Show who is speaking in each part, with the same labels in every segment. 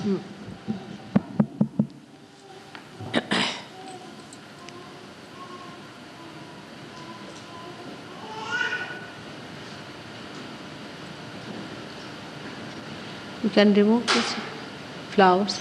Speaker 1: You can remove these flowers.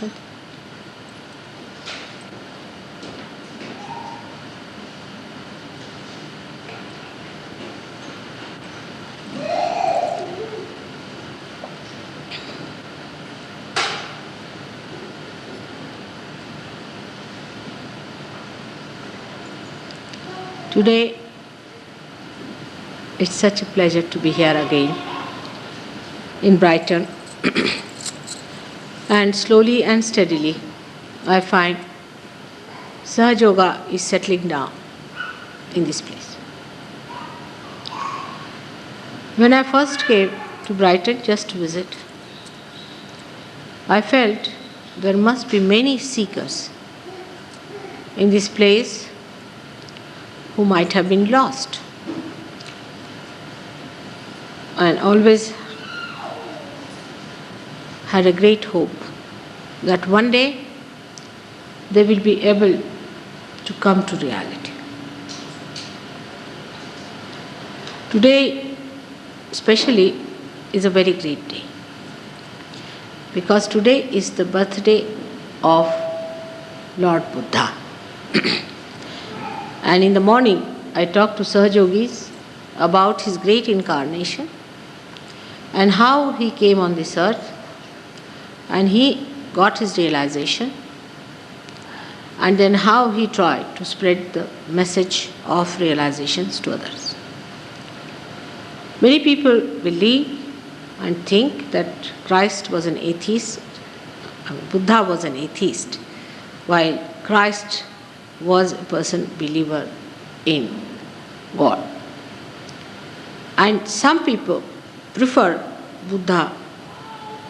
Speaker 1: Today, it's such a pleasure to be here again in Brighton. And slowly and steadily, I find Sahaj Yoga is settling down in this place. When I first came to Brighton just to visit, I felt there must be many seekers in this place who might have been lost. And always had a great hope that one day they will be able to come to reality. Today, especially, is a very great day because today is the birthday of Lord Buddha. And in the morning, I talked to Sahajogis about his great incarnation and how he came on this earth and he got his realization, and then how he tried to spread the message of realizations to others. Many people believe and think that Christ was an atheist, Buddha was an atheist, while Christ was a person believer in God. And some people prefer Buddha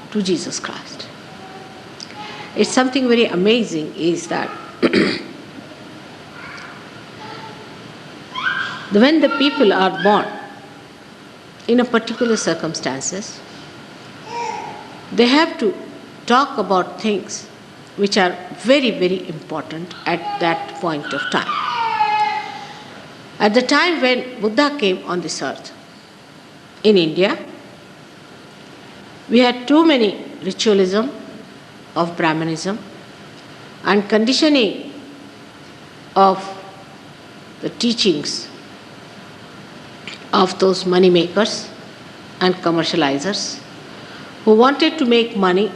Speaker 1: to Jesus Christ. It's something very amazing is that when the people are born in a particular circumstances, they have to talk about things which are very, very important at that point of time. At the time when Buddha came on this earth, in India, we had too many ritualism of Brahmanism and conditioning of the teachings of those money makers and commercializers who wanted to make money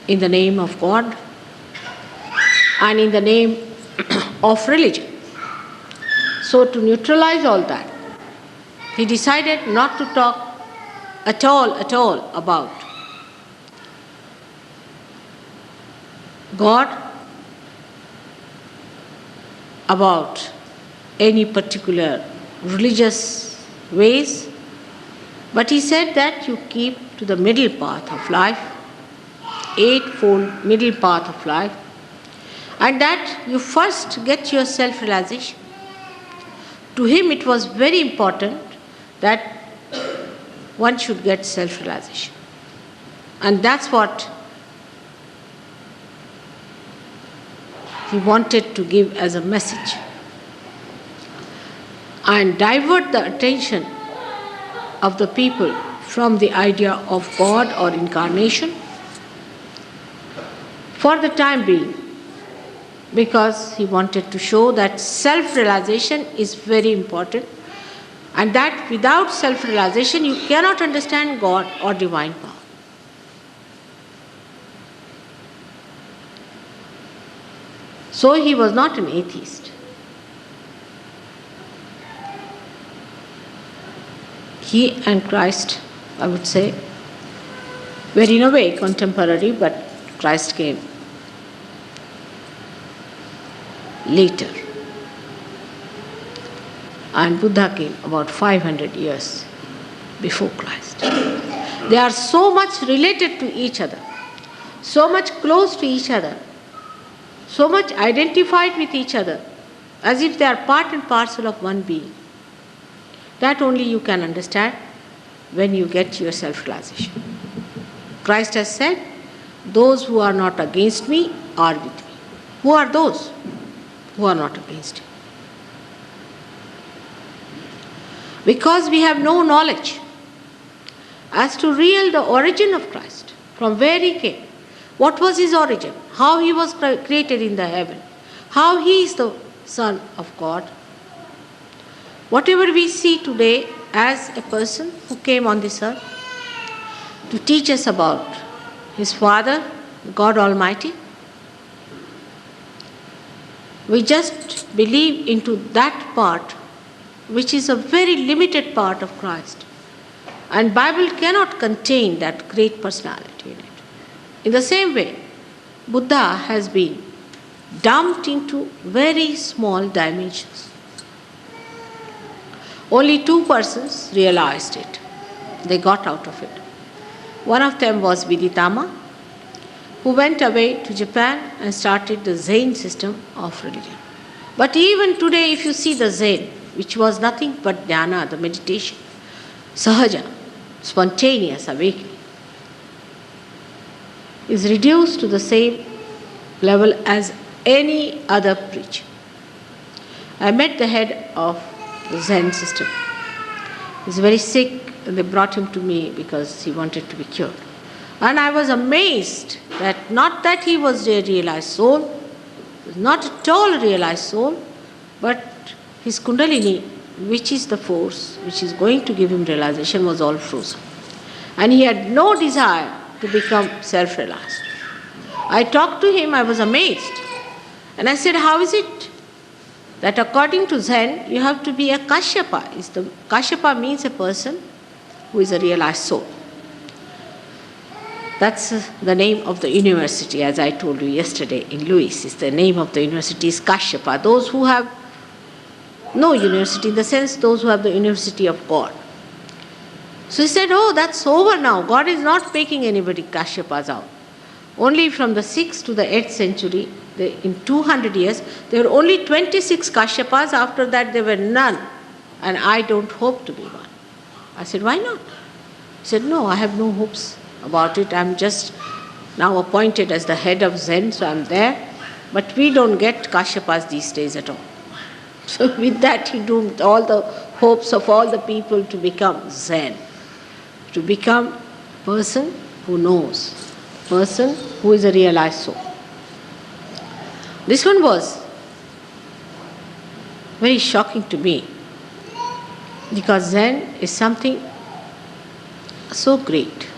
Speaker 1: in the name of God and in the name of religion. So to neutralize all that, he decided not to talk at all about God, about any particular religious ways, but he said that you keep to the middle path of life, eightfold middle path of life, and that you first get your self-realization. To him it was very important that one should get self-realization. And that's what he wanted to give as a message. And divert the attention of the people from the idea of God or incarnation for the time being, because he wanted to show that self-realization is very important and that without self-realization you cannot understand God or divine power. So he was not an atheist. He and Christ, I would say, were in a way contemporary, but Christ came later. And Buddha came about 500 years before Christ. They are so much related to each other, so much close to each other, so much identified with each other, as if they are part and parcel of one being. That only you can understand when you get your self-realization. Christ has said those who are not against me are with me. Who are those who are not against him? Because we have no knowledge as to the origin of Christ, from where he came, what was his origin, how he was created in the heaven, how he is the Son of God. Whatever we see today as a person who came on this earth to teach us about his Father, God Almighty, we just believe into that part, which is a very limited part of Christ. And Bible cannot contain that great personality in it. In the same way, Buddha has been dumped into very small dimensions. Only 2 persons realized it. They got out of it. One of them was Viditama, who went away to Japan and started the Zen system of religion. But even today, if you see the Zen, which was nothing but dhyana, the meditation, sahaja, spontaneous awakening, is reduced to the same level as any other preacher. I met the head of the Zen system. He's very sick, and they brought him to me because he wanted to be cured. And I was amazed that not that he was a realized soul, not at all a realized soul, but his kundalini, which is the force which is going to give him realization, was all frozen. And he had no desire to become self-realized. I talked to him, I was amazed. And I said, how is it that according to Zen, you have to be a Kashyapa? Kashyapa means a person who is a realized soul. That's the name of the university, as I told you yesterday in Louis. The name of the university is Kashyapa. Those who have no university, in the sense those who have the university of God. So he said, oh, that's over now. God is not making anybody Kashyapas out. Only from the 6th to the 8th century, in 200 years, there were only 26 Kashyapas. After that, there were none. And I don't hope to be one. I said, why not? He said, no, I have no hopes about it. I'm just now appointed as the head of Zen, so I'm there. But we don't get Kashyapas these days at all. So with that, he doomed all the hopes of all the people to become Zen, to become a person who knows, person who is a realized soul. This one was very shocking to me, because Zen is something so great,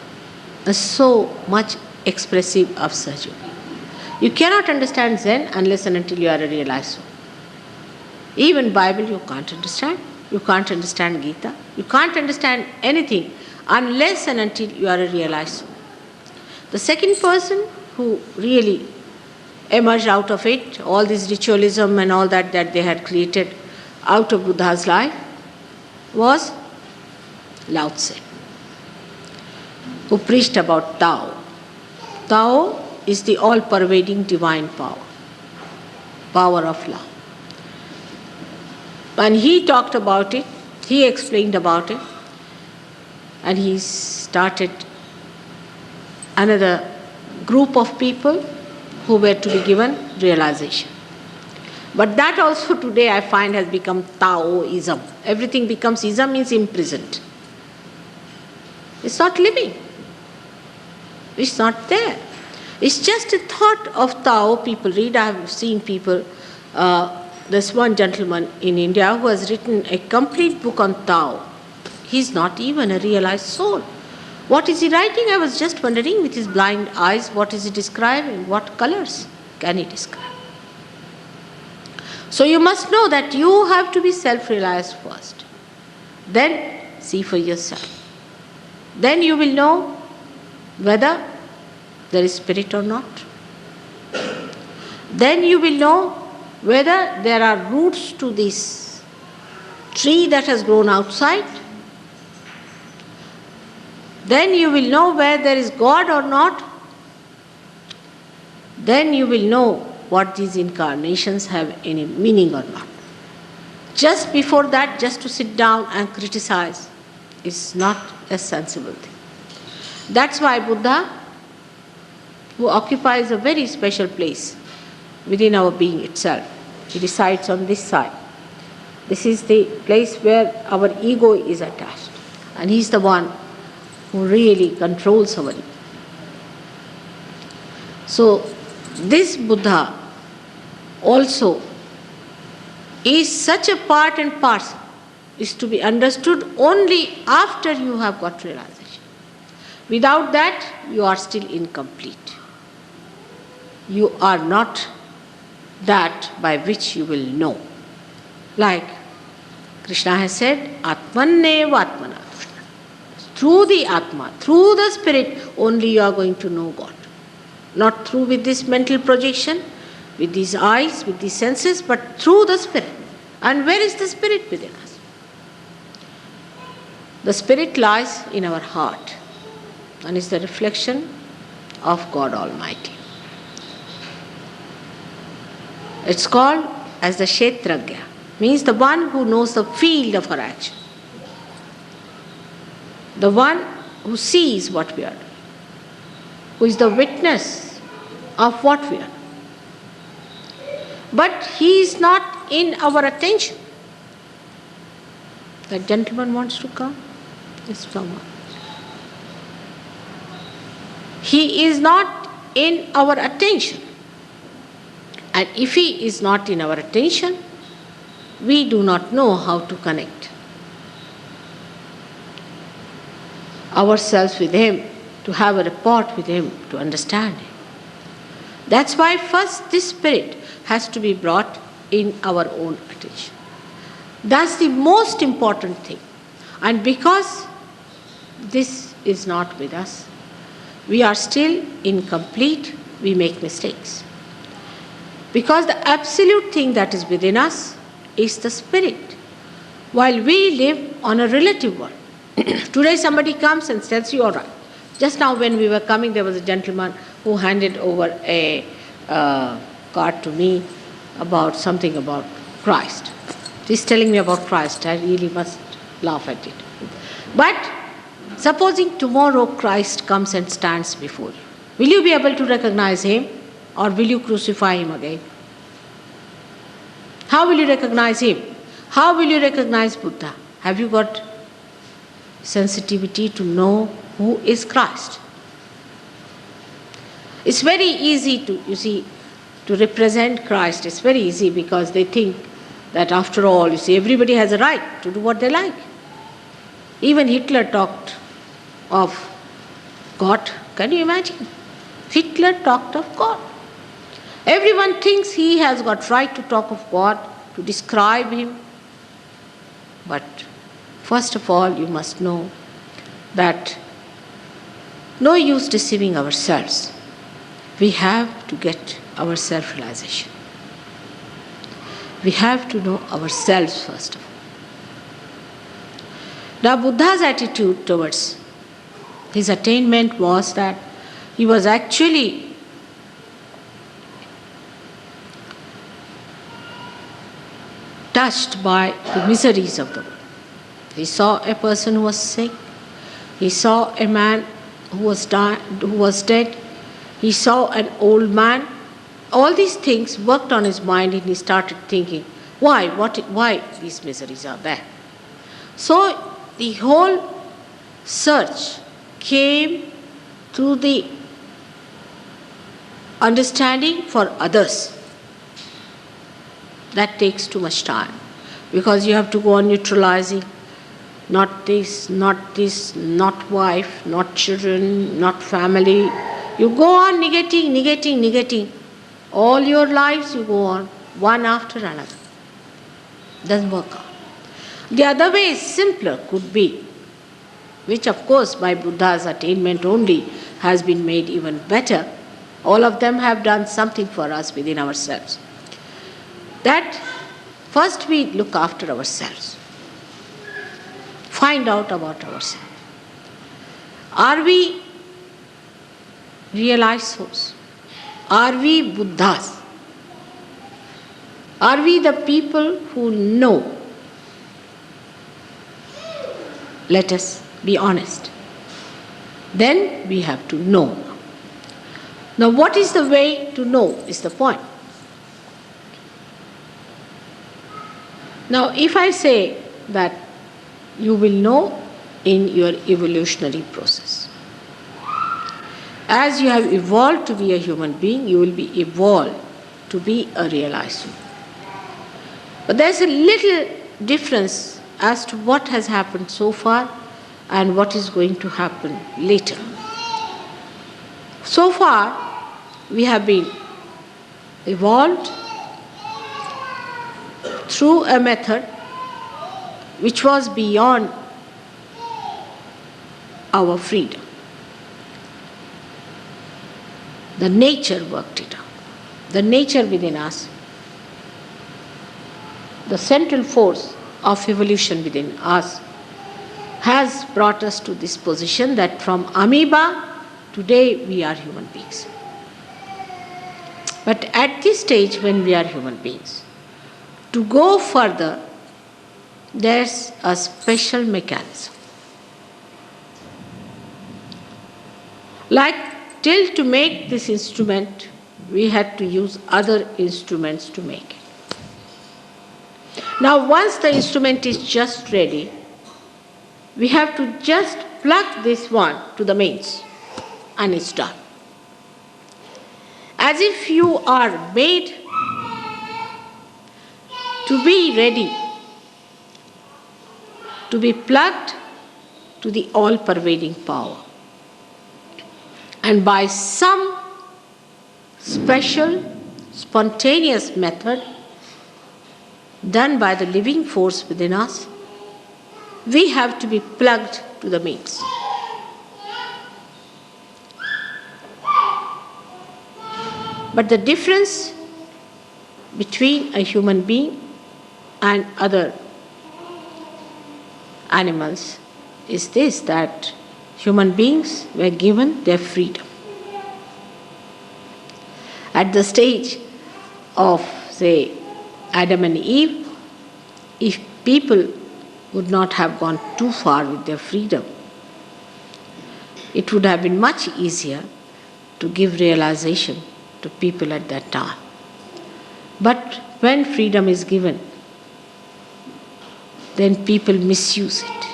Speaker 1: so much expressive of Sahaja Yoga. You cannot understand Zen unless and until you are a realized soul. Even Bible you can't understand. You can't understand Gita. You can't understand anything unless and until you are a realized soul. The second person who really emerged out of it, all this ritualism and all that they had created out of Buddha's life, was Lao Tse, who preached about Tao. Tao is the all-pervading divine power, power of love. And he talked about it, he explained about it, and he started another group of people who were to be given realization. But that also today I find has become Taoism. Everything becomes ism, means imprisoned. It's not living. It's not there. It's just a thought of Tao people read. I have seen people, there's one gentleman in India who has written a complete book on Tao. He's not even a realized soul. What is he writing? I was just wondering with his blind eyes, what is he describing? What colors can he describe? So you must know that you have to be self-realized first. Then see for yourself. Then you will know whether there is spirit or not. Then you will know whether there are roots to this tree that has grown outside. Then you will know where there is God or not. Then you will know what these incarnations have any meaning or not. Just before that, just to sit down and criticize is not a sensible thing. That's why Buddha who occupies a very special place within our being itself. He resides on this side. This is the place where our ego is attached. And he's the one who really controls our ego. So, this Buddha also is such a part and parcel, is to be understood only after you have got realization. Without that, you are still incomplete. You are not that by which you will know. Like Krishna has said, Atmaneva Atmana. Through the Atma, through the Spirit, only you are going to know God. Not through with this mental projection, with these eyes, with these senses, but through the Spirit. And where is the Spirit within us? The Spirit lies in our heart and is the reflection of God Almighty. It's called as the Kshetragya, means the one who knows the field of our action. The one who sees what we are doing, who is the witness of what we are doing. But he is not in our attention. That gentleman wants to come? Yes, someone. He is not in our attention. And if he is not in our attention, we do not know how to connect ourselves with him, to have a rapport with him, to understand him. That's why first this Spirit has to be brought in our own attention. That's the most important thing. And because this is not with us, we are still incomplete, we make mistakes. Because the absolute thing that is within us is the Spirit, while we live on a relative world. Today somebody comes and tells you, all right. Just now when we were coming, there was a gentleman who handed over a card to me about something about Christ. He's telling me about Christ. I really must laugh at it. But supposing tomorrow Christ comes and stands before you, will you be able to recognize him, or will you crucify him again? How will you recognize him? How will you recognize Buddha? Have you got sensitivity to know who is Christ? It's very easy to represent Christ. It's very easy because they think that after all, everybody has a right to do what they like. Even Hitler talked of God. Can you imagine? Hitler talked of God. Everyone thinks he has got right to talk of God, to describe him. But first of all, you must know that no use deceiving ourselves. We have to get our self-realization. We have to know ourselves first of all. Now, Buddha's attitude towards his attainment was that he was actually touched by the miseries of the world. He saw a person who was sick. He saw a man who was dead. He saw an old man. All these things worked on his mind, and he started thinking, why these miseries are there? So the whole search came through the understanding for others. That takes too much time, because you have to go on neutralizing. Not this, not wife, not children, not family. You go on negating. All your lives you go on, one after another. Doesn't work out. The other way is simpler, could be, which of course by Buddha's attainment only has been made even better. All of them have done something for us within ourselves. That first we look after ourselves. Find out about ourselves. Are we realized souls? Are we Buddhas? Are we the people who know? Let us be honest. Then we have to know. Now, what is the way to know is the point. Now, if I say that you will know in your evolutionary process, as you have evolved to be a human being, you will be evolved to be a realized human. But there's a little difference as to what has happened so far and what is going to happen later. So far, we have been evolved through a method which was beyond our freedom. The nature worked it out. The nature within us, the central force of evolution within us, has brought us to this position that from amoeba, today we are human beings. But at this stage when we are human beings, to go further, there's a special mechanism. Like till to make this instrument, we had to use other instruments to make it. Now once the instrument is just ready, we have to just plug this one to the mains and it's done. As if you are made to be ready, to be plugged to the all-pervading power. And by some special, spontaneous method done by the living force within us, we have to be plugged to the mains. But the difference between a human being and other animals is this, that human beings were given their freedom. At the stage of, say, Adam and Eve, if people would not have gone too far with their freedom, it would have been much easier to give realization to people at that time. But when freedom is given, then people misuse it,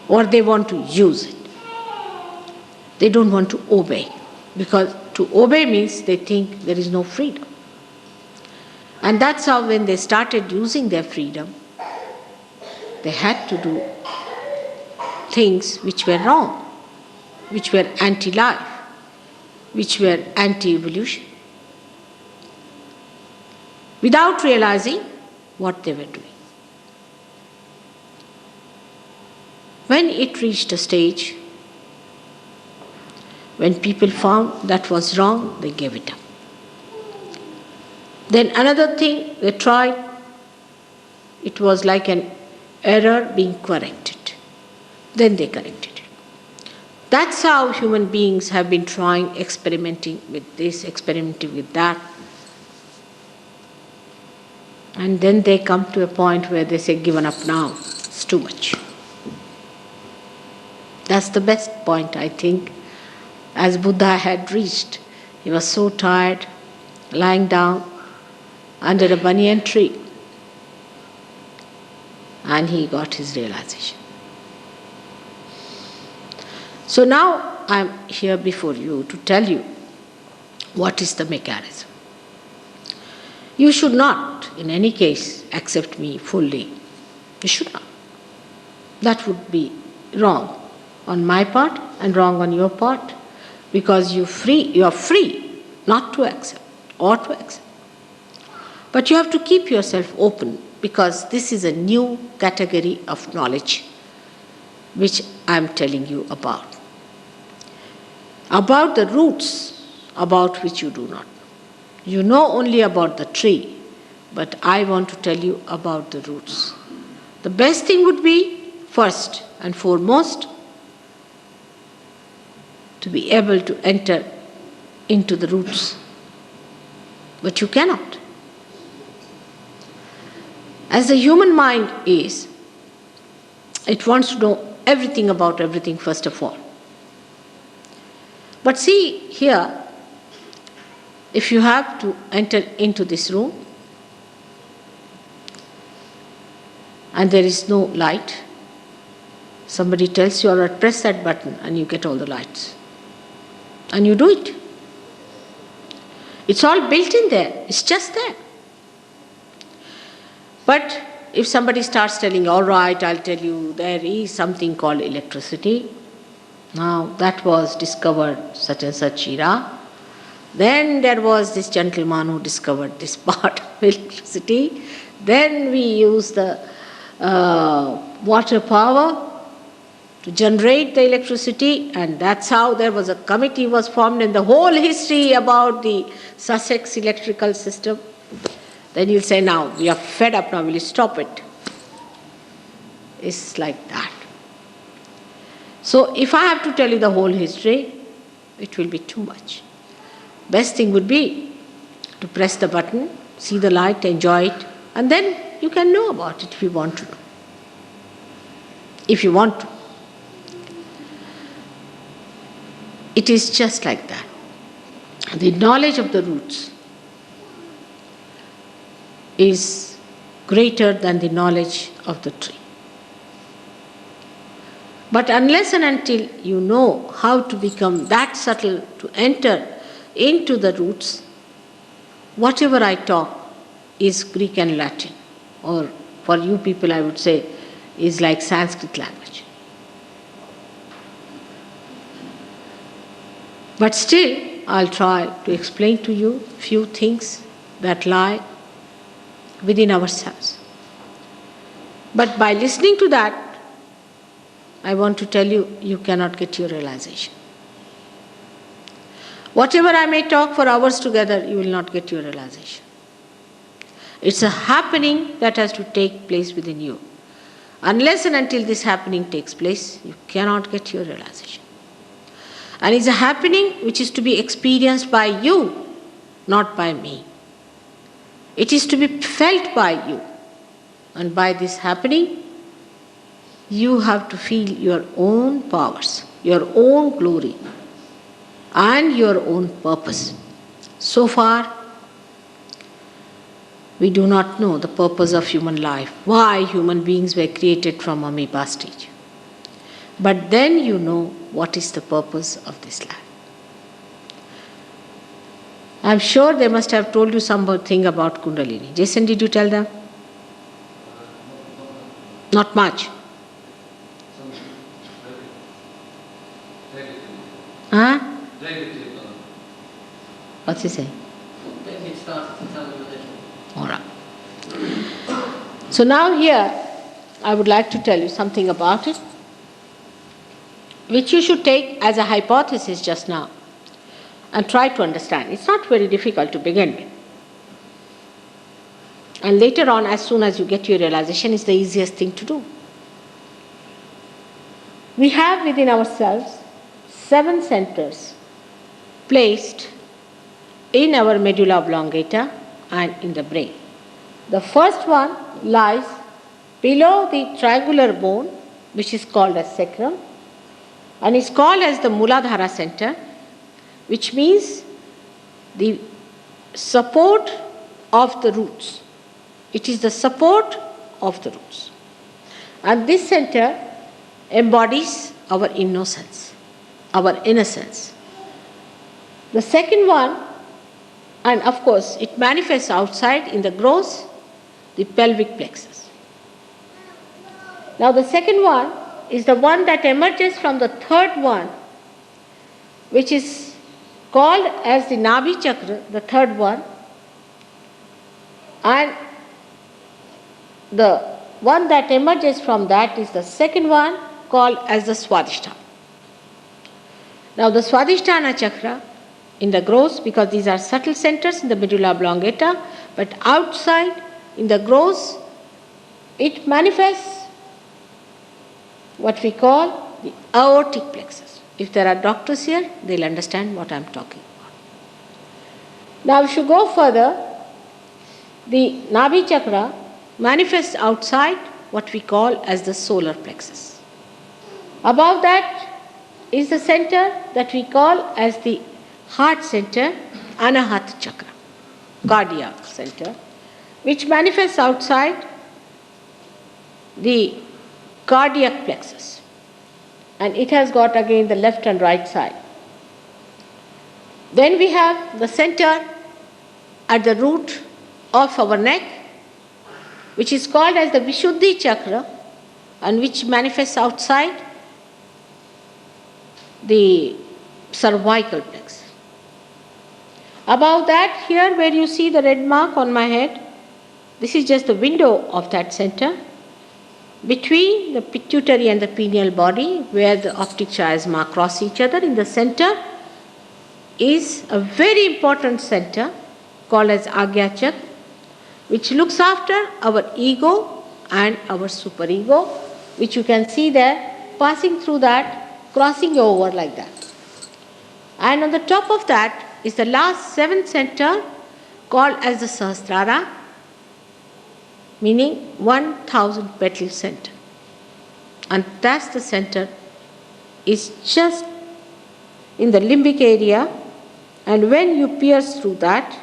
Speaker 1: or they want to use it. They don't want to obey, because to obey means they think there is no freedom. And that's how when they started using their freedom, they had to do things which were wrong, which were anti-life, which were anti-evolution, without realizing what they were doing. When it reached a stage when people found that was wrong, they gave it up. Then another thing they tried, it was like an error being corrected. Then they corrected it. That's how human beings have been trying, experimenting with this, experimenting with that. And then they come to a point where they say, given up now, it's too much. That's the best point, I think, as Buddha had reached. He was so tired, lying down under a banyan tree, and he got his realization. So now I'm here before you to tell you what is the mechanism. You should not, in any case, accept me fully. You should not. That would be wrong on my part and wrong on your part, because you are free not to accept or to accept. But you have to keep yourself open, because this is a new category of knowledge which I am telling you about. About the roots about which you do not know. You know only about the tree, but I want to tell you about the roots. The best thing would be, first and foremost, to be able to enter into the roots. But you cannot. As the human mind is, it wants to know everything about everything first of all. But see here, If you have to enter into this room and there is no light, somebody tells you, all right, press that button and you get all the lights. And you do it. It's all built in there. It's just there. But if somebody starts telling, all right, I'll tell you, there is something called electricity. Now, that was discovered such and such era. Then there was this gentleman who discovered this part of electricity. Then we use the water power to generate the electricity, and that's how there was a committee was formed in the whole history about the Sussex electrical system. Then you'll say, now, we are fed up now, will you stop it? It's like that. So if I have to tell you the whole history, it will be too much. Best thing would be to press the button, see the light, enjoy it, and then you can know about it if you want to know. If you want to. It is just like that. The knowledge of the roots is greater than the knowledge of the tree. But unless and until you know how to become that subtle, to enter into the roots, whatever I talk is Greek and Latin, or for you people I would say is like Sanskrit language. But still, I'll try to explain to you few things that lie within ourselves. But by listening to that, I want to tell you, you cannot get your realization. Whatever I may talk for hours together, you will not get your realization. It's a happening that has to take place within you. Unless and until this happening takes place, you cannot get your realization. And it's a happening which is to be experienced by you, not by me. It is to be felt by you. And by this happening, you have to feel your own powers, your own glory, and your own purpose. So far, we do not know the purpose of human life, why human beings were created from amoeba stage. But then you know what is the purpose of this life. I'm sure they must have told you something about Kundalini. Jason, did you tell them? Not much. Huh? What's he saying? All right. So now here, I would like to tell you something about it, which you should take as a hypothesis just now and try to understand. It's not very difficult to begin with. And later on, as soon as you get your realization, it's the easiest thing to do. We have within ourselves 7 centers placed in our medulla oblongata and in the brain. The first one lies below the triangular bone, which is called as sacrum, and is called as the Muladhara center, which means the support of the roots. It is the support of the roots. And this center embodies our innocence, our innocence. The second one, and of course it manifests outside in the gross, the pelvic plexus. Now the second one is the one that emerges from the third one, which is called as the Nabhi Chakra, the third one, and the one that emerges from that is the second one, called as the Swadhisthana. Now the Swadhisthana chakra in the gross, because these are subtle centers in the medulla oblongata, but outside in the gross, it manifests what we call the aortic plexus. If there are doctors here, they'll understand what I'm talking about. Now if you go further, the Nabhi chakra manifests outside what we call as the solar plexus. Above that is the center that we call as the heart center, Anahat chakra, cardiac center, which manifests outside the cardiac plexus. And it has got again the left and right side. Then we have the center at the root of our neck, which is called as the Vishuddhi chakra, and which manifests outside the cervical plexus. Above that, here where you see the red mark on my head, this is just the window of that center. Between the pituitary and the pineal body, where the optic chiasma cross each other, in the center is a very important center called as Agya Chakra, which looks after our ego and our superego, which you can see there, passing through that, crossing over like that. And on the top of that is the last seventh center called as the Sahasrara, meaning 1000 petal center. And that's the center, is just in the limbic area, and when you pierce through that,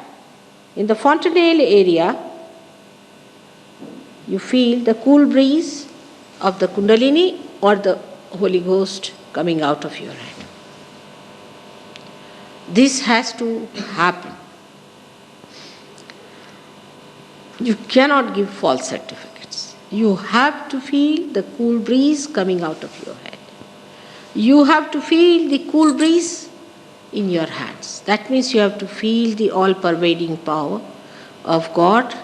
Speaker 1: in the fontanelle area, you feel the cool breeze of the Kundalini or the Holy Ghost coming out of your head. This has to happen. You cannot give false certificates. You have to feel the cool breeze coming out of your head. You have to feel the cool breeze in your hands. That means you have to feel the all-pervading power of God,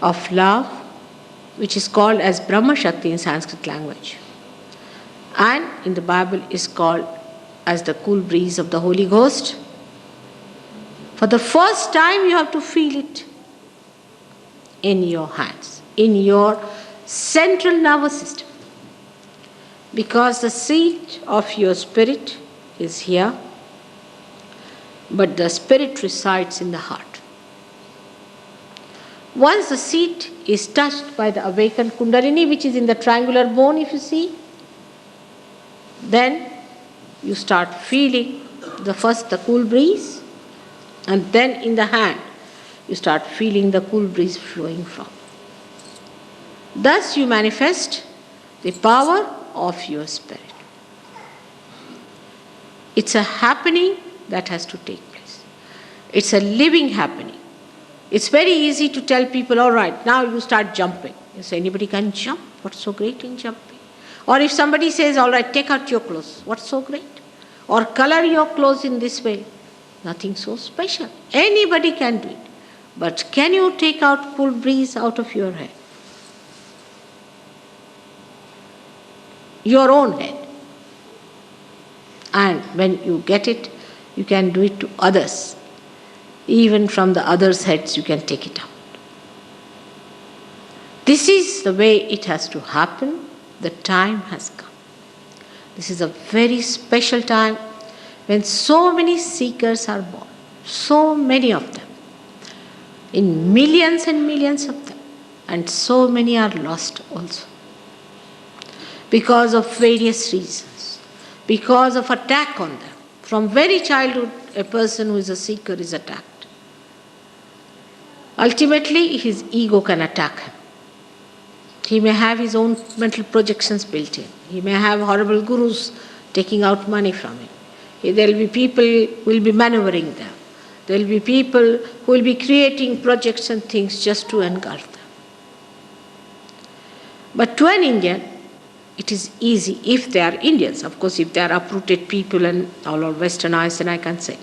Speaker 1: of love, which is called as Brahma Shakti in Sanskrit language. And in the Bible is called as the cool breeze of the Holy Ghost. For the first time you have to feel it in your hands, in your central nervous system. Because the seat of your spirit is here, but the spirit resides in the heart. Once the seat is touched by the awakened Kundalini, which is in the triangular bone, if you see, then you start feeling the cool breeze, and then in the hand you start feeling the cool breeze flowing from. Thus you manifest the power of your spirit. It's a happening that has to take place. It's a living happening. It's very easy to tell people, all right, now you start jumping. You say, anybody can jump? What's so great in jumping? Or if somebody says, all right, take out your clothes. What's so great? Or color your clothes in this way. Nothing so special. Anybody can do it. But can you take out cool breeze out of your head? Your own head. And when you get it, you can do it to others. Even from the others' heads, you can take it out. This is the way it has to happen. The time has come. This is a very special time when so many seekers are born. So many of them. In millions and millions of them. And so many are lost also. Because of various reasons. Because of attack on them. From very childhood, a person who is a seeker is attacked. Ultimately, his ego can attack him. He may have his own mental projections built in. He may have horrible gurus taking out money from him. There will be people who will be maneuvering them. There will be people who will be creating projects and things just to engulf them. But to an Indian, it is easy if they are Indians. Of course, if they are uprooted people and all are westernized, then I can say.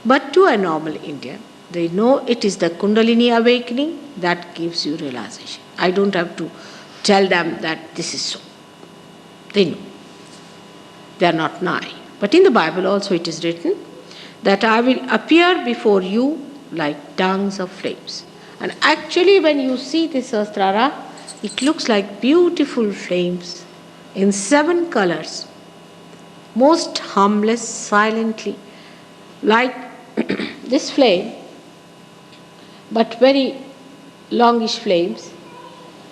Speaker 1: But to a normal Indian, they know it is the Kundalini awakening that gives you realization. I don't have to tell them that this is so. They know. They are not naive. But in the Bible also it is written that I will appear before you like tongues of flames. And actually when you see this Sahasrara, it looks like beautiful flames in 7 colors, most harmless, silently, like this flame, but very longish flames,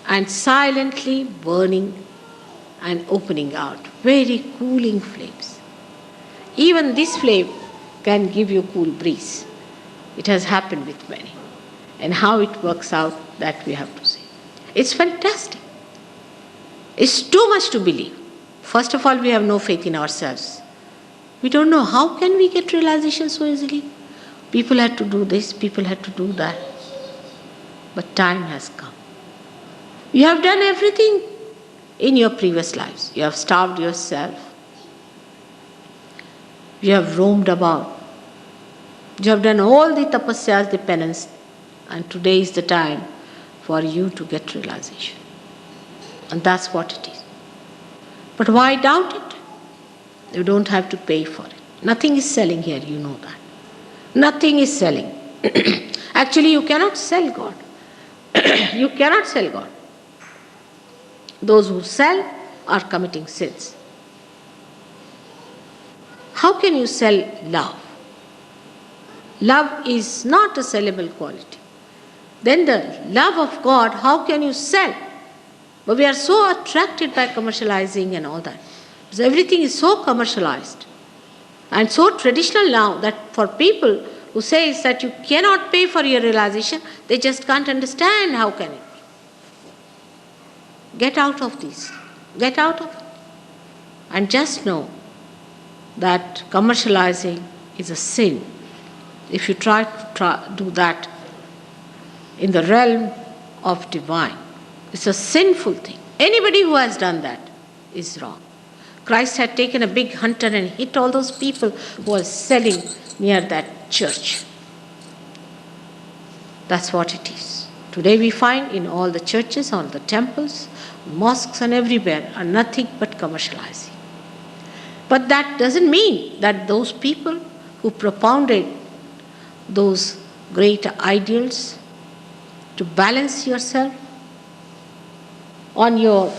Speaker 1: and silently burning and opening out, very cooling flames. Even this flame can give you cool breeze. It has happened with many. And how it works out, that we have to see. It's fantastic. It's too much to believe. First of all, we have no faith in ourselves. We don't know how can we get realization so easily. People had to do this, people had to do that. But time has come. You have done everything in your previous lives. You have starved yourself. You have roamed about. You have done all the tapasyas, the penance, and today is the time for you to get realization. And that's what it is. But why doubt it? You don't have to pay for it. Nothing is selling here, you know that. Nothing is selling. Actually, you cannot sell God. You cannot sell God. Those who sell are committing sins. How can you sell love? Love is not a sellable quality. Then the love of God, how can you sell? But we are so attracted by commercializing and all that. Because everything is so commercialized and so traditional now that for people who say that you cannot pay for your realization, they just can't understand how can it. Get out of this. Get out of it. And just know that commercializing is a sin. If you try to do that in the realm of divine, it's a sinful thing. Anybody who has done that is wrong. Christ had taken a big hunter and hit all those people who were selling near that church. That's what it is. Today we find in all the churches, all the temples, mosques and everywhere are nothing but commercializing. But that doesn't mean that those people who propounded those great ideals to balance yourself on your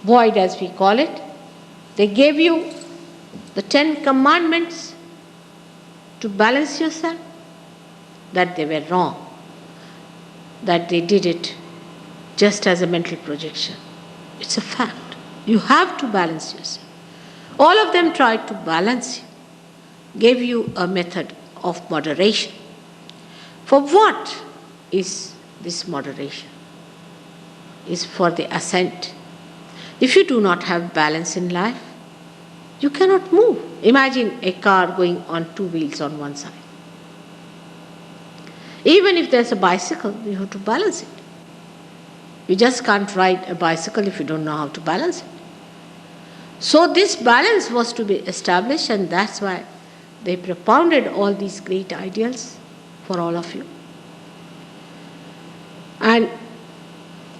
Speaker 1: void, as we call it, they gave you the 10 commandments to balance yourself, that they were wrong, that they did it just as a mental projection. It's a fact. You have to balance yourself. All of them tried to balance you, gave you a method of moderation. For what is this moderation? Is for the ascent. If you do not have balance in life, you cannot move. Imagine a car going on 2 wheels on one side. Even if there's a bicycle, you have to balance it. You just can't ride a bicycle if you don't know how to balance it. So this balance was to be established, and that's why they propounded all these great ideals for all of you. And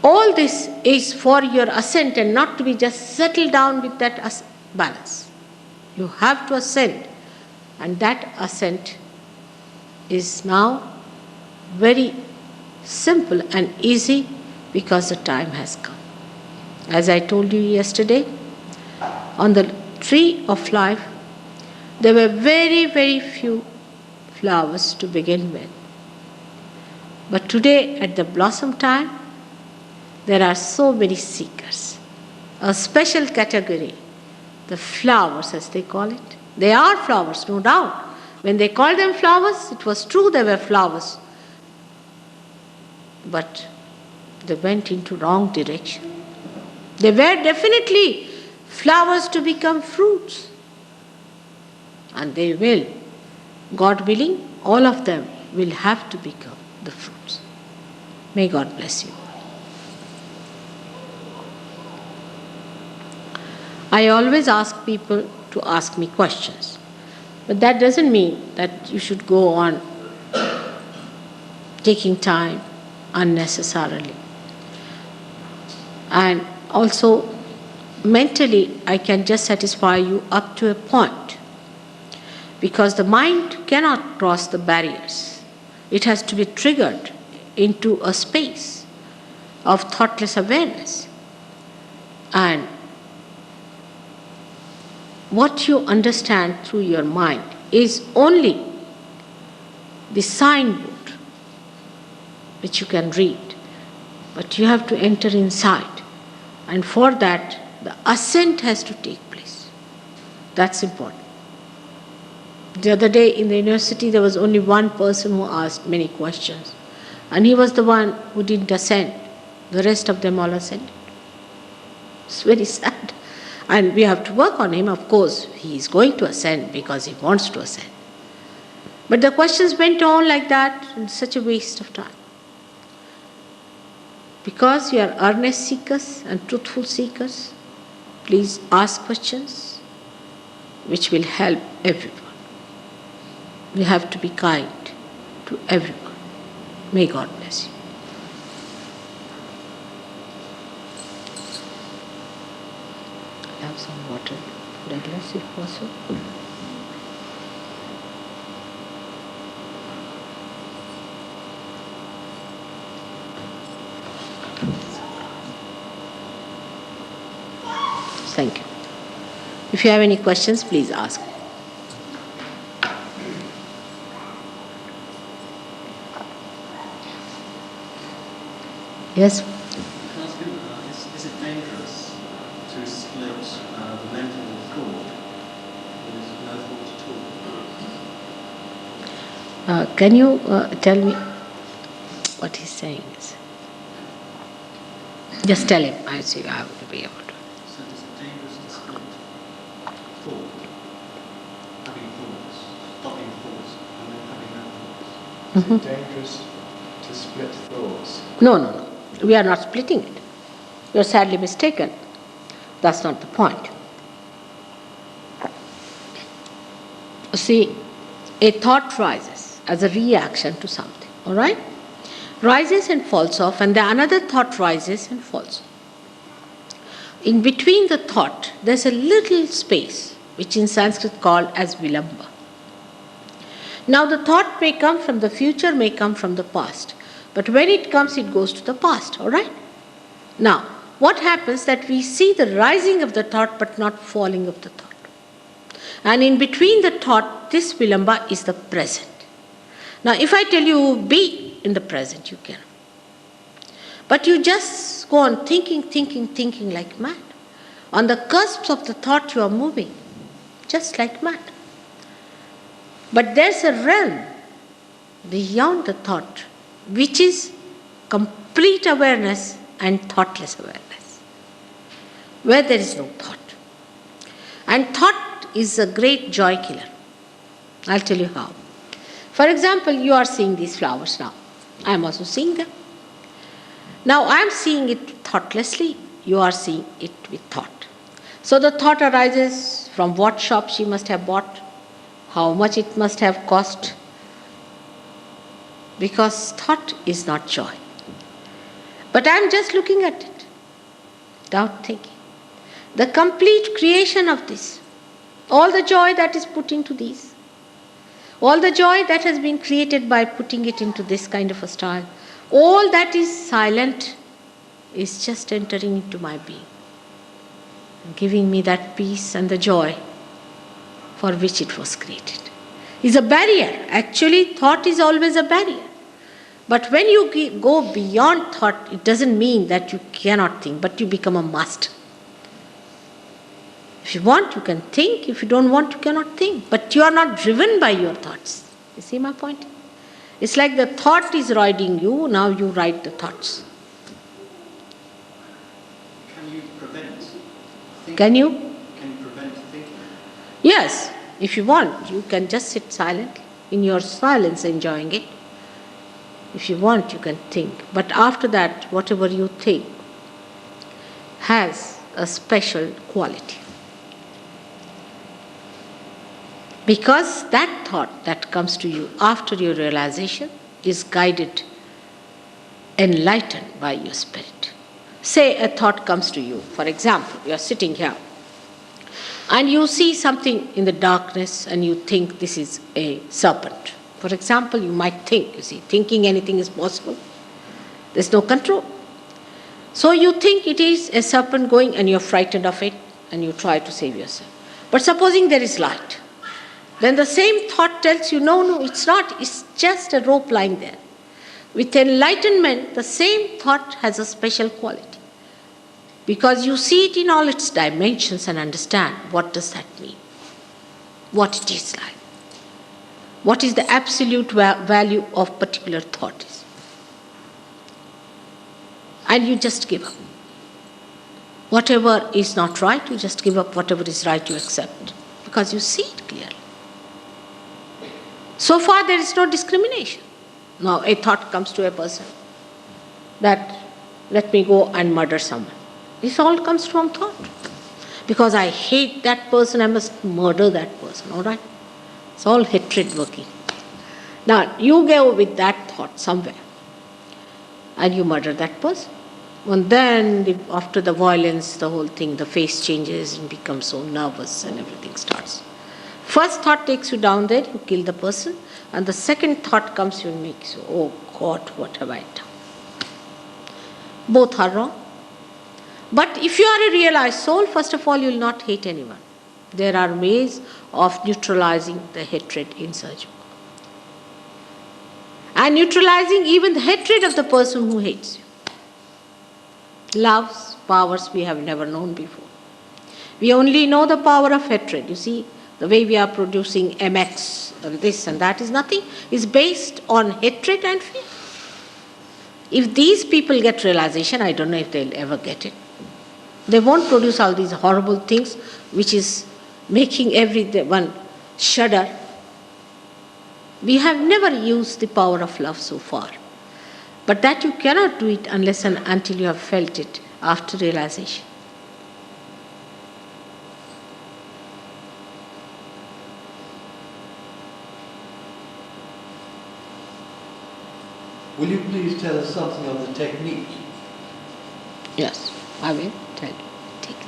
Speaker 1: all this is for your ascent and not to be just settled down with that balance. You have to ascend, and that ascent is now very simple and easy because the time has come. As I told you yesterday, on the tree of life, there were very, very few flowers to begin with. But today, at the blossom time, there are so many seekers. A special category, the flowers as they call it. They are flowers, no doubt. When they called them flowers, it was true they were flowers. But they went into wrong direction. They were definitely flowers to become fruits. And they will. God willing, all of them will have to become the fruits. May God bless you. I always ask people to ask me questions. But that doesn't mean that you should go on taking time unnecessarily. And also, mentally, I can just satisfy you up to a point. Because the mind cannot cross the barriers. It has to be triggered into a space of thoughtless awareness. And what you understand through your mind is only the signboard which you can read. But you have to enter inside. And for that, the ascent has to take place. That's important. The other day in the university, there was only one person who asked many questions. And he was the one who didn't ascend. The rest of them all ascended. It's very sad. And we have to work on him. Of course, he is going to ascend because he wants to ascend. But the questions went on like that, and such a waste of time. Because you are earnest seekers and truthful seekers, please ask questions which will help everyone. We have to be kind to everyone. May God bless you. Have some water, Douglas, if possible. Thank you. If you have any questions, please ask. Yes?
Speaker 2: Can I ask you, is it dangerous to split the mental thought with no thought at all?
Speaker 1: Can you tell me what he's saying is? Just tell him. I see. I have to be able to.
Speaker 2: So is it dangerous to split thought, having thoughts, stopping thoughts, and then having no thoughts?
Speaker 3: Is it dangerous to split thoughts?
Speaker 1: No. We are not splitting it. You are sadly mistaken. That's not the point. See, a thought rises as a reaction to something, all right? Rises and falls off, and then another thought rises and falls off. In between the thought, there's a little space, which in Sanskrit called as vilamba. Now the thought may come from the future, may come from the past. But when it comes, it goes to the past, all right? Now, what happens that we see the rising of the thought but not falling of the thought. And in between the thought, this vilamba is the present. Now, if I tell you be in the present, you can. But you just go on thinking like mad. On the cusp of the thought, you are moving, just like mad. But there's a realm beyond the thought, which is complete awareness and thoughtless awareness, where there is no thought. And thought is a great joy killer. I'll tell you how. For example, you are seeing these flowers now. I am also seeing them. Now I am seeing it thoughtlessly, you are seeing it with thought. So the thought arises from what shop she must have bought, how much it must have cost, because thought is not joy. But I am just looking at it without thinking. The complete creation of this, all the joy that is put into these, all the joy that has been created by putting it into this kind of a style, all that is silent is just entering into my being, giving me that peace and the joy for which it was created. Is a barrier. Actually, thought is always a barrier. But when you go beyond thought, it doesn't mean that you cannot think, but you become a master. If you want, you can think. If you don't want, you cannot think. But you are not driven by your thoughts. You see my point? It's like the thought is riding you, now you ride the thoughts.
Speaker 2: Can you prevent thinking?
Speaker 1: Can you?
Speaker 2: Can you prevent thinking?
Speaker 1: Yes. If you want, you can just sit silently, in your silence enjoying it. If you want, you can think. But after that, whatever you think has a special quality. Because that thought that comes to you after your realization is guided, enlightened by your spirit. Say a thought comes to you. For example, you are sitting here and you see something in the darkness and you think this is a serpent. For example, you might think, you see, thinking anything is possible. There's no control. So you think it is a serpent going and you're frightened of it and you try to save yourself. But supposing there is light, then the same thought tells you, no, it's not, it's just a rope lying there. With enlightenment, the same thought has a special quality. Because you see it in all its dimensions and understand what does that mean, what it is like. what is the absolute value of particular thought is. And you just give up. Whatever is not right, you just give up. Whatever is right, you accept. Because you see it clearly. So far, there is no discrimination. Now, a thought comes to a person that, let me go and murder someone. This all comes from thought. Because I hate that person, I must murder that person, all right? It's all hatred working. Now, you go with that thought somewhere and you murder that person. And then, after the violence, the whole thing, the face changes and becomes so nervous and everything starts. First thought takes you down there, you kill the person, and the second thought comes, you and makes you, oh God, what have I done? Both are wrong. But if you are a realized soul, first of all, you will not hate anyone. There are ways of neutralizing the hatred inside you. And neutralizing even the hatred of the person who hates you. Love's powers we have never known before. We only know the power of hatred. You see, the way we are producing MX and this and that is nothing. It's based on hatred and fear. If these people get realization, I don't know if they'll ever get it. They won't produce all these horrible things which is making everyone shudder. We have never used the power of love so far. But that you cannot do it unless and until you have felt it after realization.
Speaker 2: Will you please tell us something of the technique?
Speaker 1: Yes, I will tell you. Technique.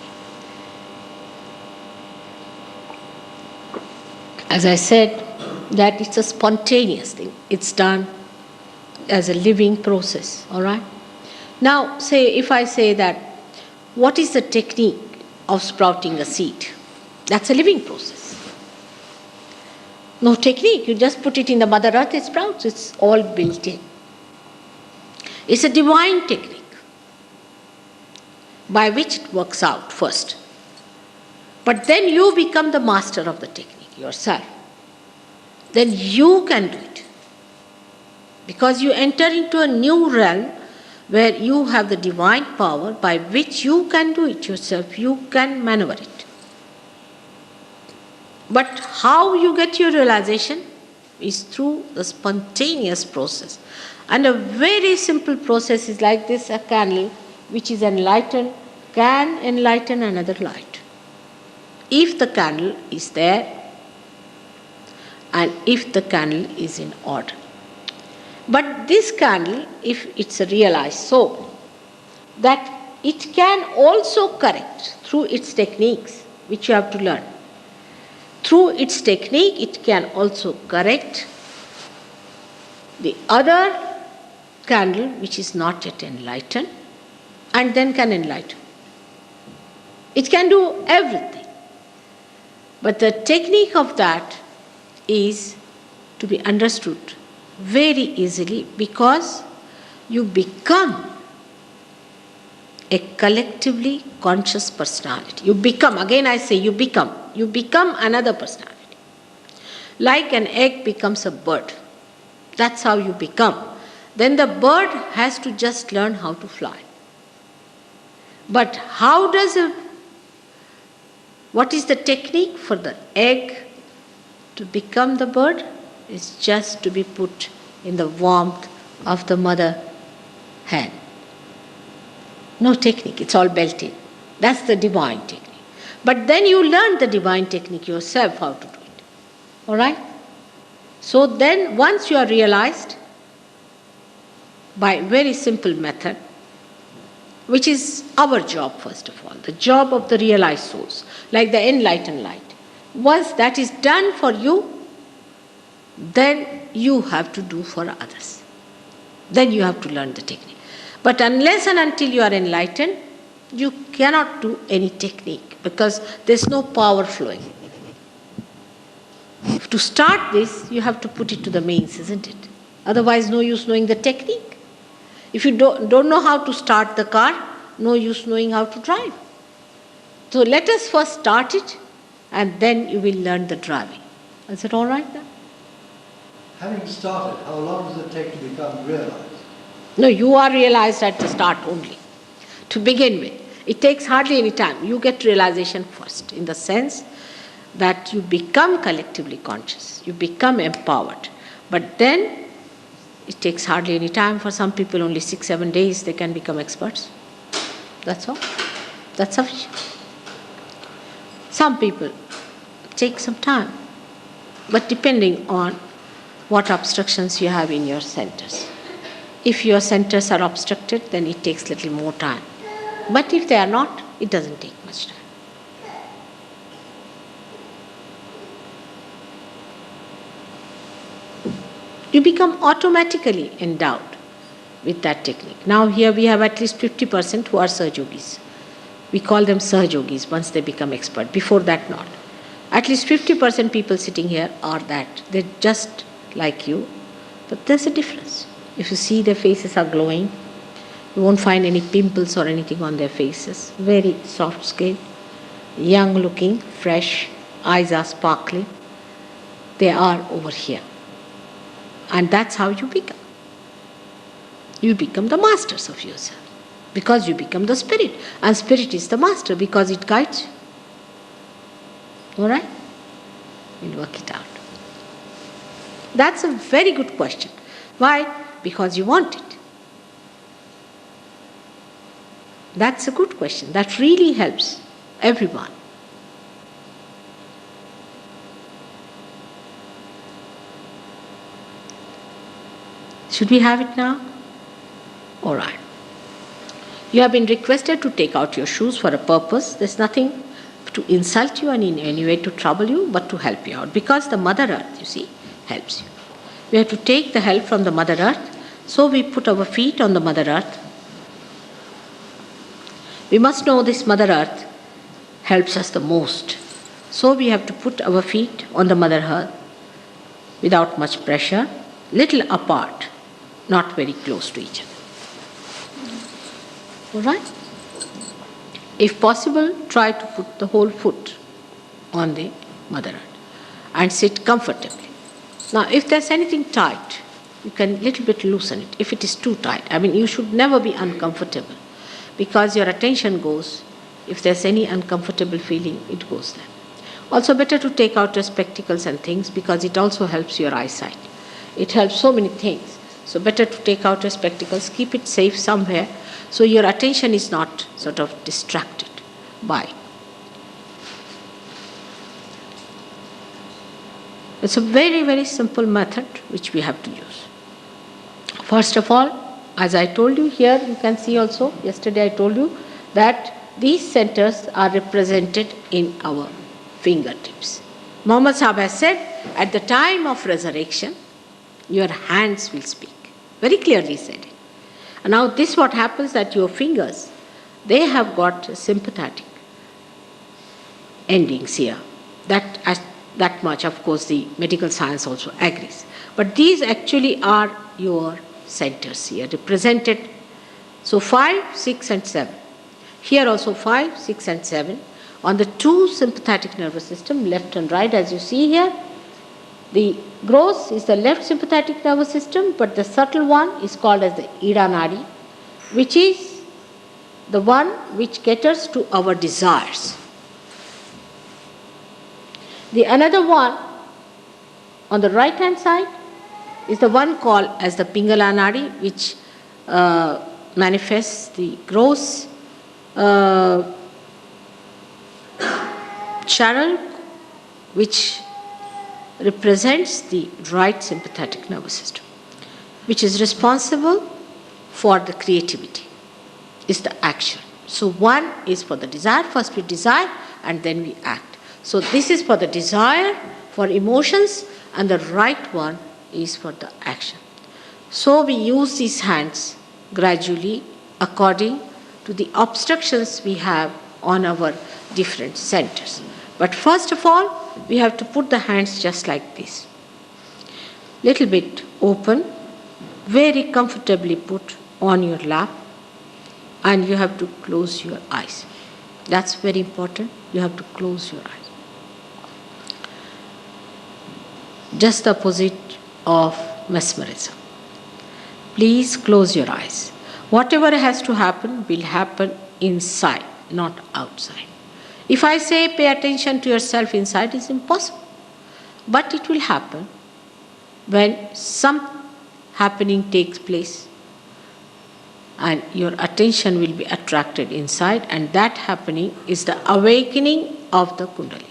Speaker 1: As I said, that it's a spontaneous thing. It's done as a living process, all right? Now, if I say that, what is the technique of sprouting a seed? That's a living process. No technique, you just put it in the Mother Earth, it sprouts, it's all built in. It's a divine technique by which it works out first. But then you become the master of the technique yourself. Then you can do it. Because you enter into a new realm where you have the divine power by which you can do it yourself, you can maneuver it. But how you get your realization is through the spontaneous process. And a very simple process is like this: a candle which is enlightened can enlighten another light. If the candle is there and if the candle is in order. But this candle, if it's a realized soul, that it can also correct through its techniques, which you have to learn. Through its technique, it can also correct the other candle which is not yet enlightened and then can enlighten. It can do everything. But the technique of that is to be understood very easily because you become a collectively conscious personality. You become, again I say you become another personality. Like an egg becomes a bird. That's how you become. Then the bird has to just learn how to fly. But what is the technique for the egg to become the bird? Is just to be put in the warmth of the mother hand. No technique, it's all built in. That's the divine technique. But then you learn the divine technique yourself how to do it. All right? So then once you are realized by a very simple method, which is our job first of all, the job of the realized souls, like the enlightened light. Once that is done for you, then you have to do for others. Then you have to learn the technique. But unless and until you are enlightened, you cannot do any technique because there's no power flowing. To start this, you have to put it to the mains, isn't it? Otherwise, no use knowing the technique. If you don't know how to start the car, no use knowing how to drive. So let us first start it and then you will learn the driving. Is it all right now?
Speaker 4: Having started, how long does it take to become realized?
Speaker 1: No, you are realized at the start only. To begin with, it takes hardly any time. You get realization first, in the sense that you become collectively conscious, you become empowered. But then it takes hardly any time. For some people, only 6-7 days they can become experts. That's all. That's sufficient. Some people take some time, but depending on what obstructions you have in your centers. If your centers are obstructed, then it takes little more time. But if they are not, it doesn't take much time. You become automatically endowed with that technique. Now here we have at least 50% who are Sahajogis. We call them Sahajogis once they become expert. Before that, not. At least 50% people sitting here are that. They're just like you. But there's a difference. If you see their faces are glowing, you won't find any pimples or anything on their faces. Very soft skin, young looking, fresh, eyes are sparkling. They are over here. And that's how you become. You become the masters of yourself. Because you become the spirit. And spirit is the master because it guides you. Alright? We'll work it out. That's a very good question. Why? Because you want it. That's a good question. That really helps everyone. Should we have it now? All right. You have been requested to take out your shoes for a purpose. There's nothing to insult you and in any way to trouble you, but to help you out. Because the Mother Earth, you see, helps you. We have to take the help from the Mother Earth. So we put our feet on the Mother Earth. We must know this Mother Earth helps us the most. So we have to put our feet on the Mother Earth without much pressure, little apart, not very close to each other. All right? If possible, try to put the whole foot on the Mother Earth and sit comfortably. Now, if there's anything tight, you can little bit loosen it. If it is too tight, you should never be uncomfortable because your attention goes, if there's any uncomfortable feeling, it goes there. Also better to take out your spectacles and things because it also helps your eyesight. It helps so many things. So better to take out your spectacles, keep it safe somewhere so your attention is not sort of distracted by. It's a very, very simple method which we have to use. First of all, as I told you here, you can see also, yesterday I told you that these centers are represented in our fingertips. Muhammad Sahib has said, at the time of resurrection, your hands will speak. Very clearly said it. And now this what happens that your fingers, they have got sympathetic endings here. That much, of course, the medical science also agrees. But these actually are your centers here, represented. So 5, 6 and 7. Here also 5, 6 and 7. On the two sympathetic nervous system, left and right, as you see here, the gross is the left sympathetic nervous system, but the subtle one is called as the Ida Nadi, which is the one which caters to our desires. The another one on the right hand side is the one called as the Pingala Nadi, which manifests the gross channel, which represents the right sympathetic nervous system, which is responsible for the creativity, is the action. So one is for the desire. First we desire and then we act. So this is for the desire, for emotions, and the right one is for the action. So we use these hands gradually according to the obstructions we have on our different centers. But first of all, we have to put the hands just like this. Little bit open, very comfortably put on your lap, and you have to close your eyes. That's very important. You have to close your eyes. Just the opposite of mesmerism. Please close your eyes. Whatever has to happen will happen inside, not outside. If I say pay attention to yourself inside, it's impossible. But it will happen when some happening takes place and your attention will be attracted inside, and that happening is the awakening of the Kundalini.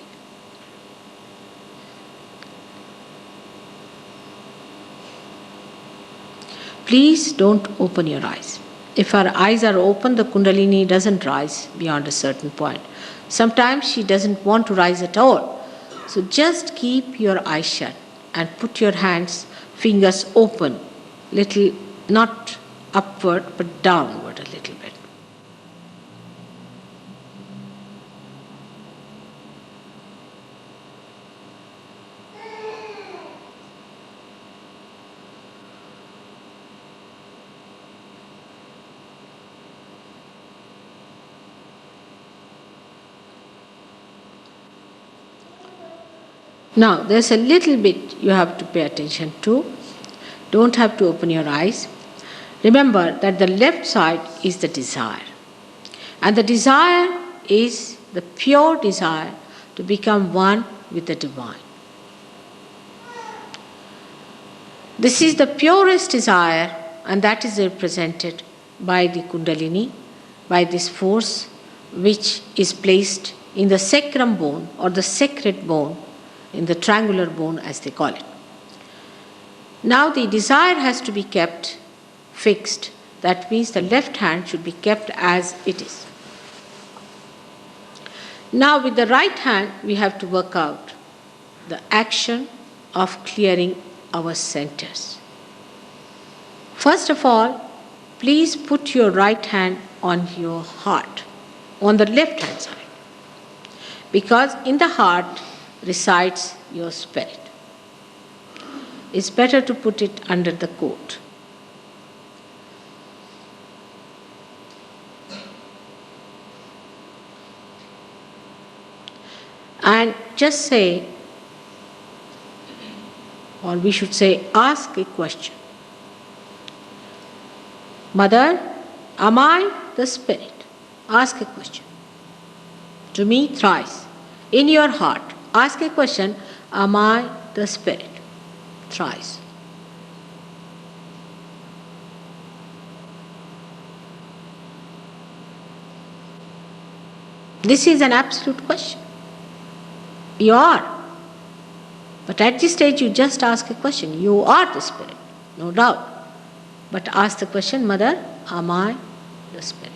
Speaker 1: Please don't open your eyes. If our eyes are open, the Kundalini doesn't rise beyond a certain point. Sometimes she doesn't want to rise at all. So just keep your eyes shut and put your hands, fingers open, little, not upward but downward a little bit. Now, there's a little bit you have to pay attention to. Don't have to open your eyes. Remember that the left side is the desire. And the desire is the pure desire to become one with the divine. This is the purest desire, and that is represented by the Kundalini, by this force which is placed in the sacrum bone or the sacred bone, in the triangular bone as they call it. Now the desire has to be kept fixed. That means the left hand should be kept as it is. Now with the right hand we have to work out the action of clearing our centers. First of all, please put your right hand on your heart, on the left hand side, because in the heart resides your spirit. It's better to put it under the coat. And just say, or we should say, ask a question. Mother, am I the spirit? Ask a question. To me, thrice. In your heart, ask a question, am I the spirit? Thrice. This is an absolute question. You are. But at this stage you just ask a question. You are the spirit, no doubt. But ask the question, Mother, am I the spirit?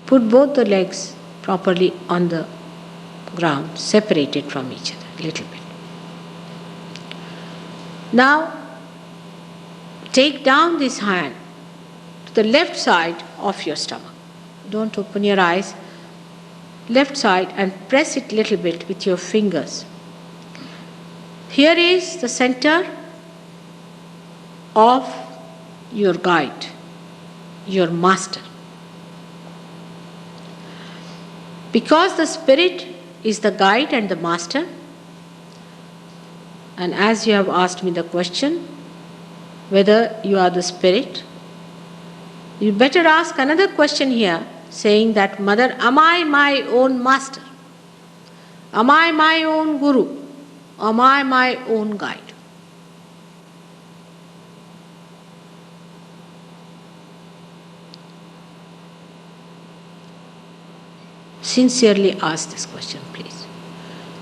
Speaker 1: Put both the legs properly on the ground, separated from each other a little bit. Now, take down this hand to the left side of your stomach. Don't open your eyes. Left side, and press it a little bit with your fingers. Here is the center of your guide, your master. Because the spirit is the guide and the master, and as you have asked me the question, whether you are the spirit, you better ask another question here, saying that, Mother, am I my own master? Am I my own guru? Am I my own guide? Sincerely ask this question, please.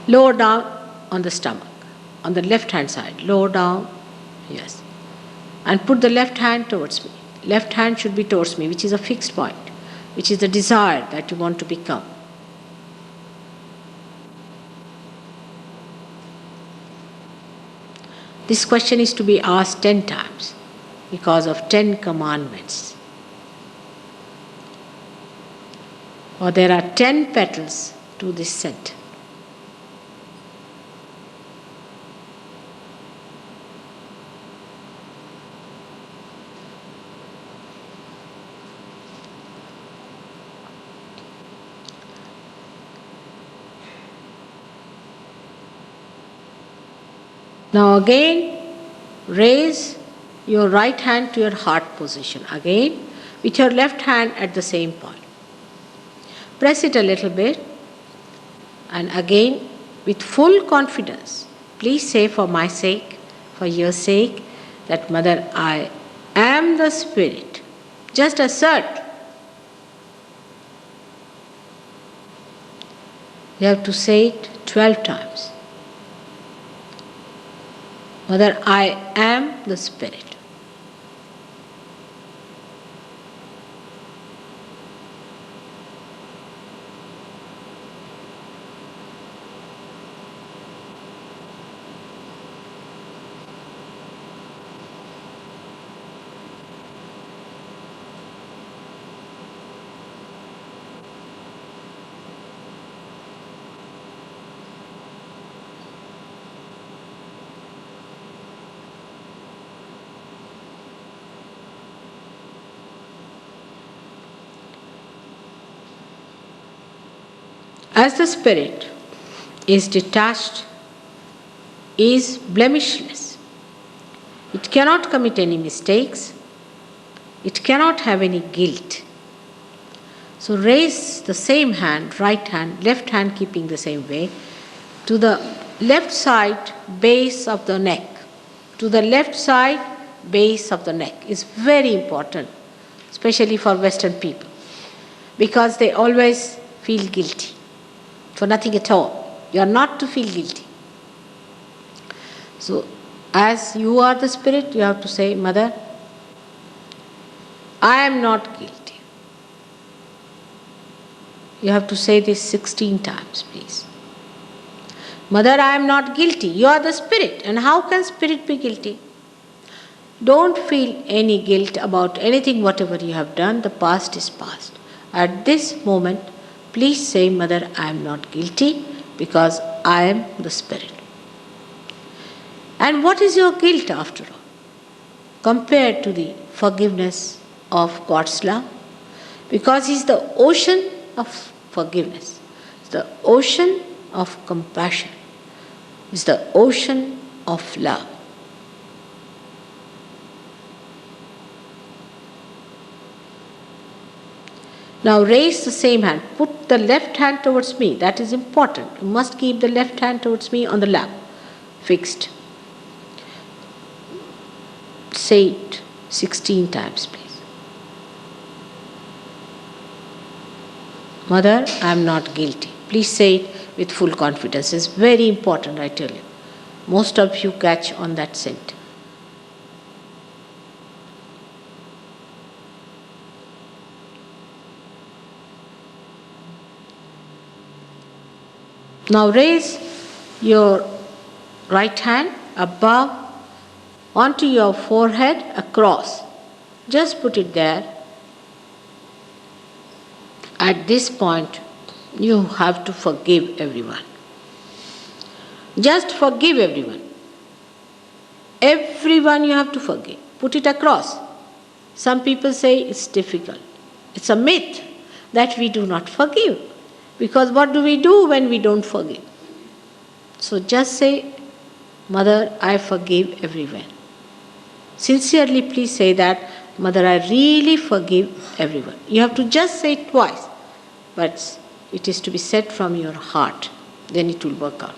Speaker 1: Lower down on the stomach, on the left hand side. Lower down, yes. And put the left hand towards me. Left hand should be towards me, which is a fixed point, which is the desire that you want to become. This question is to be asked 10 times because of 10 commandments. Or there are 10 petals to this scent. Now again, raise your right hand to your heart position. Again, with your left hand at the same point. Press it a little bit, and again, with full confidence, please say for my sake, for your sake, that Mother, I am the Spirit. Just assert. You have to say it 12 times. Mother, I am the Spirit. As the Spirit is detached, is blemishless. It cannot commit any mistakes. It cannot have any guilt. So raise the same hand, right hand, left hand keeping the same way, to the left side base of the neck. To the left side base of the neck is very important, especially for Western people, because they always feel guilty for nothing at all. You are not to feel guilty. So, as you are the Spirit, you have to say, Mother, I am not guilty. You have to say this 16 times, please. Mother, I am not guilty. You are the Spirit. And how can Spirit be guilty? Don't feel any guilt about anything, whatever you have done. The past is past. At this moment, please say, Mother, I am not guilty because I am the Spirit. And what is your guilt after all, compared to the forgiveness of God's love? Because He is the ocean of forgiveness, He is the ocean of compassion, He is the ocean of love. Now raise the same hand. Put the left hand towards me. That is important. You must keep the left hand towards me on the lap, fixed. Say it 16 times, please. Mother, I am not guilty. Please say it with full confidence. It's very important, I tell you. Most of you catch on that scent. Now raise your right hand above onto your forehead across. Just put it there. At this point, you have to forgive everyone. Just forgive everyone. Everyone you have to forgive. Put it across. Some people say it's difficult. It's a myth that we do not forgive. Because what do we do when we don't forgive? So just say, Mother, I forgive everyone. Sincerely, please say that, Mother, I really forgive everyone. You have to just say it twice, but it is to be said from your heart. Then it will work out.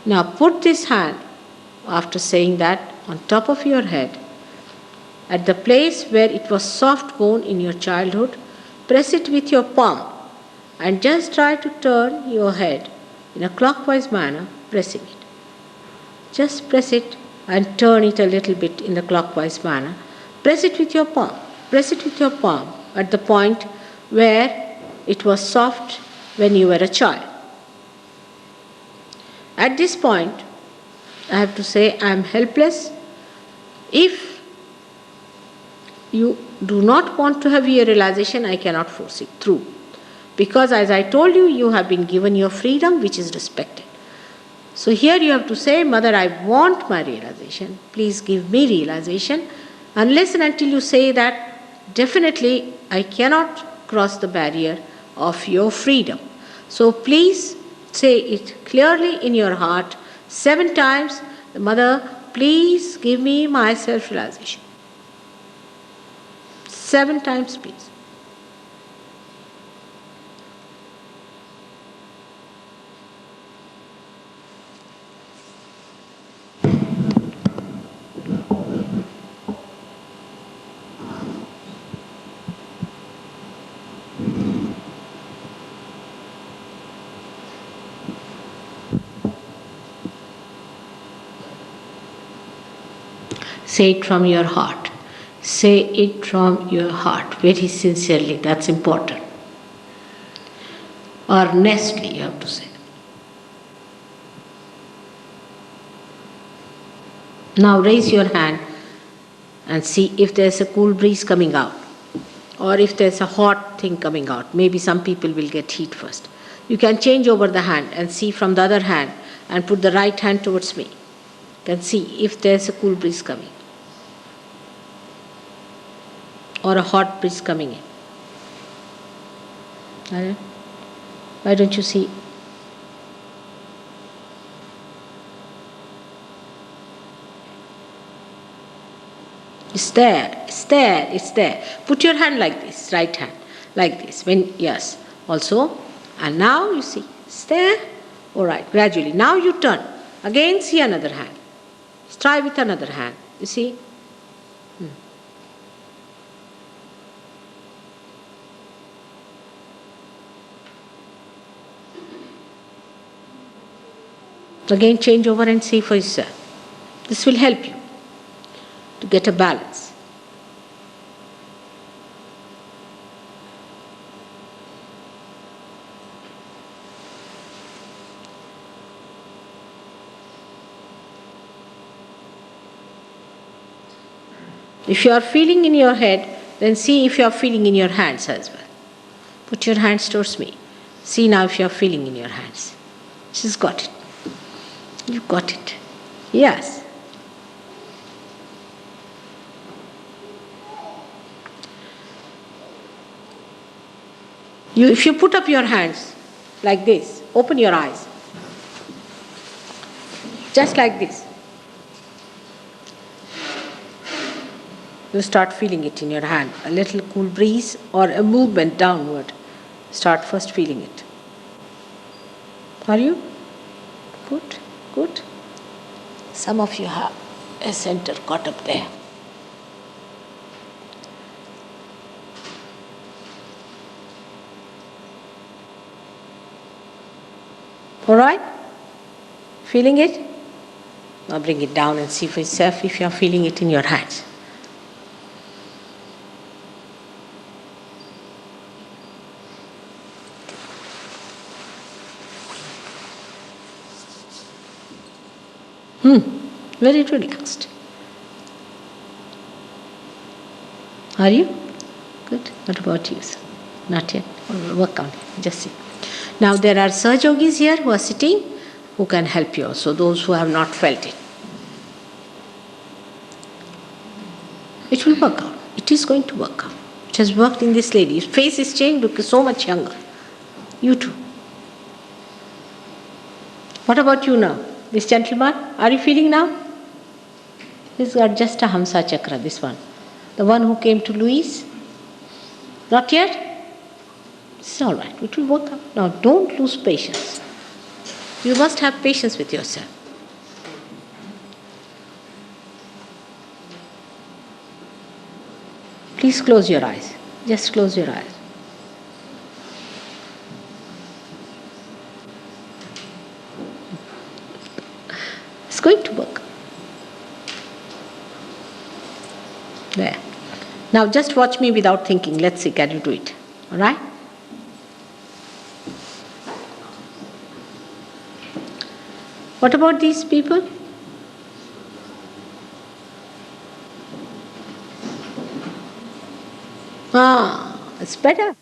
Speaker 1: Now put this hand, after saying that, on top of your head, at the place where it was soft bone in your childhood. Press it with your palm and just try to turn your head in a clockwise manner, pressing it. Just press it and turn it a little bit in the clockwise manner. Press it with your palm. Press it with your palm at the point where it was soft when you were a child. At this point, I have to say I am helpless. If you do not want to have your realization, I cannot force it through. Because as I told you, you have been given your freedom, which is respected. So here you have to say, Mother, I want my realization. Please give me realization. Unless and until you say that, definitely I cannot cross the barrier of your freedom. So please say it clearly in your heart 7 times the mother, please give me my self-realization. 7 times, please. Say it from your heart. Say it from your heart, very sincerely. That's important. Earnestly, you have to say. Now raise your hand and see if there's a cool breeze coming out, or if there's a hot thing coming out. Maybe some people will get heat first. You can change over the hand and see from the other hand and put the right hand towards me. You can see if there's a cool breeze coming or a hot breeze coming in. Alright? Why don't you see? It's there, it's there, it's there. Put your hand like this, right hand, like this. Yes, also. And now you see, it's there. Alright, gradually. Now you turn. Again see another hand. Try with another hand. You see? Again change over and see for yourself. This will help you to get a balance. If you are feeling in your head, then see if you are feeling in your hands as well. Put your hands towards me. See now if you are feeling in your hands. She's got it. You got it. Yes. If you put up your hands like this, open your eyes. Just like this. You start feeling it in your hand. A little cool breeze or a movement downward. Start first feeling it. Are you? Good. Good. Some of you have a center caught up there. All right? Feeling it? Now bring it down and see for yourself if you are feeling it in your hands. Very relaxed. Are you? Good. What about you, sir? Not yet. We'll work on it. Just see. Now there are Sahaj Yogis here who are sitting who can help you also, those who have not felt it. It will work out. It is going to work out. It has worked in this lady. His face is changed because so much younger. You too. What about you now? This gentleman, are you feeling now? He's got just a Hamsa chakra, this one. The one who came to Louise? Not yet? It's all right. It will work out. Now don't lose patience. You must have patience with yourself. Please close your eyes. Just close your eyes. It's going to work. There. Now just watch me without thinking. Let's see, can you do it? All right? What about these people? It's better.